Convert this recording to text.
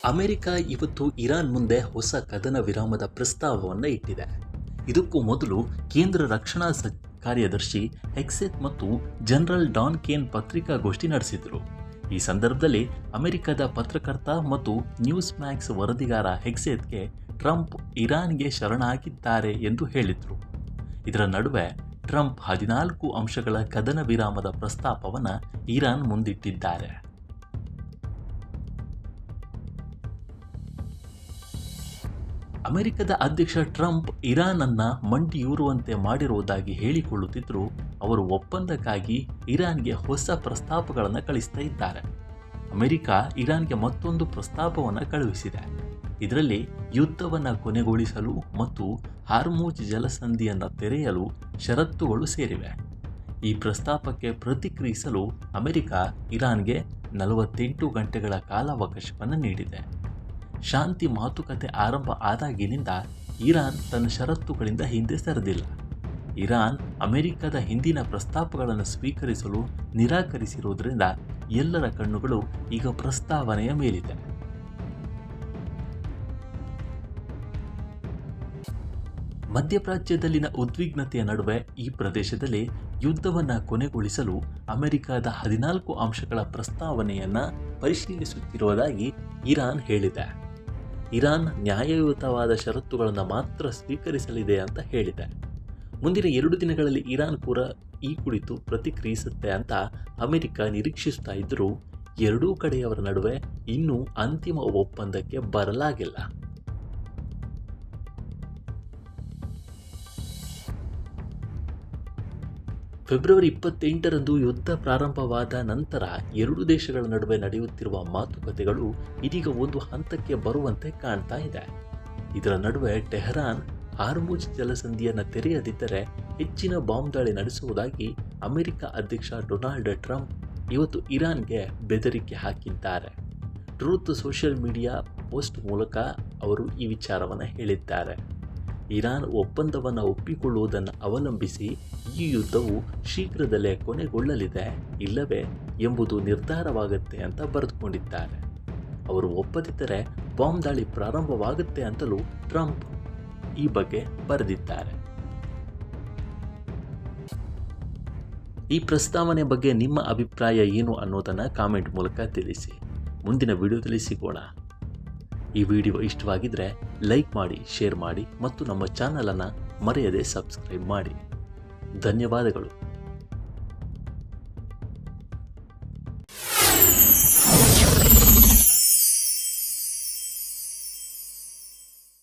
America ಇವತ್ತು Iran ಮುಂದೆ ಹೊಸ ಕದನ ವಿರಾಮದ ಪ್ರಸ್ತಾವವನ್ನು ಇಟ್ಟಿದೆ. ಇದಕ್ಕೂ ಮೊದಲು ಕೇಂದ್ರ ರಕ್ಷಣಾ ಕಾರ್ಯದರ್ಶಿ ಹೆಕ್ಸೆತ್ ಮತ್ತು ಜನರಲ್ ಡಾನ್ ಕೇನ್ ಪತ್ರಿಕಾಗೋಷ್ಠಿ ನಡೆಸಿದರು. ಈ ಸಂದರ್ಭದಲ್ಲಿ ಅಮೆರಿಕದ ಪತ್ರಕರ್ತ ಮತ್ತು ನ್ಯೂಸ್ ಮ್ಯಾಕ್ಸ್ ವರದಿಗಾರ ಹೆಕ್ಸೆತ್ಗೆ ಟ್ರಂಪ್ ಇರಾನ್ಗೆ ಶರಣಾಗಿದ್ದಾರೆ ಎಂದು ಹೇಳಿದರು. ಇದರ ನಡುವೆ ಟ್ರಂಪ್ 14 ಅಂಶಗಳ ಕದನ ವಿರಾಮದ ಪ್ರಸ್ತಾಪವನ್ನು ಇರಾನ್ ಮುಂದಿಟ್ಟಿದ್ದಾರೆ. ಅಮೆರಿಕದ ಅಧ್ಯಕ್ಷ ಟ್ರಂಪ್ ಇರಾನ್ ಅನ್ನ ಮಂಡಿಯೂರುವಂತೆ ಮಾಡಿರುವುದಾಗಿ ಹೇಳಿಕೊಳ್ಳುತ್ತಿದ್ದರೂ ಅವರು ಒಪ್ಪಂದಕ್ಕಾಗಿ ಇರಾನ್ಗೆ ಹೊಸ ಪ್ರಸ್ತಾಪಗಳನ್ನು ಕಳಿಸ್ತಾ ಇದ್ದಾರೆ. ಅಮೆರಿಕ ಇರಾನ್ಗೆ ಮತ್ತೊಂದು ಪ್ರಸ್ತಾಪವನ್ನು ಕಳುಹಿಸಿದೆ. ಇದರಲ್ಲಿ ಯುದ್ಧವನ್ನು ಕೊನೆಗೊಳಿಸಲು ಮತ್ತು ಹಾರ್ಮುಜ್ ಜಲಸಂಧಿಯನ್ನು ತೆರೆಯಲು ಷರತ್ತುಗಳು ಸೇರಿವೆ. ಈ ಪ್ರಸ್ತಾಪಕ್ಕೆ ಪ್ರತಿಕ್ರಿಯಿಸಲು ಅಮೆರಿಕ ಇರಾನ್ಗೆ 48 ಗಂಟೆಗಳ ಕಾಲಾವಕಾಶವನ್ನು ನೀಡಿದೆ. ಶಾಂತಿ ಮಾತುಕತೆ ಆರಂಭ ಆದಾಗಿನಿಂದ ಇರಾನ್ ತನ್ನ ಷರತ್ತುಗಳಿಂದ ಹಿಂದೆ ಸರಿದಿಲ್ಲ. ಇರಾನ್ ಅಮೆರಿಕದ ಹಿಂದಿನ ಪ್ರಸ್ತಾಪಗಳನ್ನು ಸ್ವೀಕರಿಸಲು ನಿರಾಕರಿಸಿರುವುದರಿಂದ ಎಲ್ಲರ ಕಣ್ಣುಗಳು ಈಗ ಪ್ರಸ್ತಾವನೆಯ ಮೇಲಿದೆ. ಮಧ್ಯಪ್ರಾಚ್ಯದಲ್ಲಿನ ಉದ್ವಿಗ್ನತೆಯ ನಡುವೆ ಈ ಪ್ರದೇಶದಲ್ಲಿ ಯುದ್ಧವನ್ನು ಕೊನೆಗೊಳಿಸಲು ಅಮೆರಿಕದ 14 ಅಂಶಗಳ ಪ್ರಸ್ತಾವನೆಯನ್ನು ಪರಿಶೀಲಿಸುತ್ತಿರುವುದಾಗಿ ಇರಾನ್ ಹೇಳಿದೆ. ಇರಾನ್ ನ್ಯಾಯಯುತವಾದ ಷರತ್ತುಗಳನ್ನು ಮಾತ್ರ ಸ್ವೀಕರಿಸಲಿದೆ ಅಂತ ಹೇಳಿದೆ. ಮುಂದಿನ 2 ದಿನಗಳಲ್ಲಿ ಇರಾನ್ ಕೂಡ ಈ ಕುರಿತು ಪ್ರತಿಕ್ರಿಯಿಸುತ್ತೆ ಅಂತ ಅಮೆರಿಕ ನಿರೀಕ್ಷಿಸ್ತಾ ಇದ್ದರೂ ಎರಡೂ ಕಡೆಯವರ ನಡುವೆ ಇನ್ನೂ ಅಂತಿಮ ಒಪ್ಪಂದಕ್ಕೆ ಬರಲಾಗಿಲ್ಲ. ಫೆಬ್ರವರಿ 28ರಂದು ಯುದ್ಧ ಪ್ರಾರಂಭವಾದ ನಂತರ 2 ದೇಶಗಳ ನಡುವೆ ನಡೆಯುತ್ತಿರುವ ಮಾತುಕತೆಗಳು ಇದೀಗ ಒಂದು ಹಂತಕ್ಕೆ ಬರುವಂತೆ ಕಾಣ್ತಾ ಇದೆ. ಇದರ ನಡುವೆ ಟೆಹರಾನ್ ಹಾರ್ಮುಜ್ ಜಲಸಂಧಿಯನ್ನು ತೆರೆಯದಿದ್ದರೆ ಹೆಚ್ಚಿನ ಬಾಂಬ್ ದಾಳಿ ನಡೆಸುವುದಾಗಿ ಅಮೆರಿಕ ಅಧ್ಯಕ್ಷ ಡೊನಾಲ್ಡ್ ಟ್ರಂಪ್ ಇವತ್ತು ಇರಾನ್ಗೆ ಬೆದರಿಕೆ ಹಾಕಿದ್ದಾರೆ. ಟ್ರೂತ್ ಸೋಷಿಯಲ್ ಮೀಡಿಯಾ ಪೋಸ್ಟ್ ಮೂಲಕ ಅವರು ಈ ವಿಚಾರವನ್ನು ಹೇಳಿದ್ದಾರೆ. ಇರಾನ್ ಒಪ್ಪಂದವನ್ನು ಒಪ್ಪಿಕೊಳ್ಳುವುದನ್ನು ಅವಲಂಬಿಸಿ ಈ ಯುದ್ಧವು ಶೀಘ್ರದಲ್ಲೇ ಕೊನೆಗೊಳ್ಳಲಿದೆ ಇಲ್ಲವೇ ಎಂಬುದು ನಿರ್ಧಾರವಾಗುತ್ತೆ ಅಂತ ಬರೆದುಕೊಂಡಿದ್ದಾರೆ. ಅವರು ಒಪ್ಪದಿದ್ದರೆ ಬಾಂಬ್ ದಾಳಿ ಪ್ರಾರಂಭವಾಗುತ್ತೆ ಅಂತಲೂ ಟ್ರಂಪ್ ಈ ಬಗ್ಗೆ ಬರೆದಿದ್ದಾರೆ. ಈ ಪ್ರಸ್ತಾವನೆ ಬಗ್ಗೆ ನಿಮ್ಮ ಅಭಿಪ್ರಾಯ ಏನು ಅನ್ನೋದನ್ನು ಕಾಮೆಂಟ್ ಮೂಲಕ ತಿಳಿಸಿ. ಮುಂದಿನ ವಿಡಿಯೋದಲ್ಲಿ ಸಿಗೋಣ. ಈ ವಿಡಿಯೋ ಇಷ್ಟವಾಗಿದ್ದರೆ ಲೈಕ್ ಮಾಡಿ, ಶೇರ್ ಮಾಡಿ ಮತ್ತು ನಮ್ಮ ಚಾನಲನ್ನು ಮರೆಯದೆ ಸಬ್ಸ್ಕ್ರೈಬ್ ಮಾಡಿ. ಧನ್ಯವಾದಗಳು.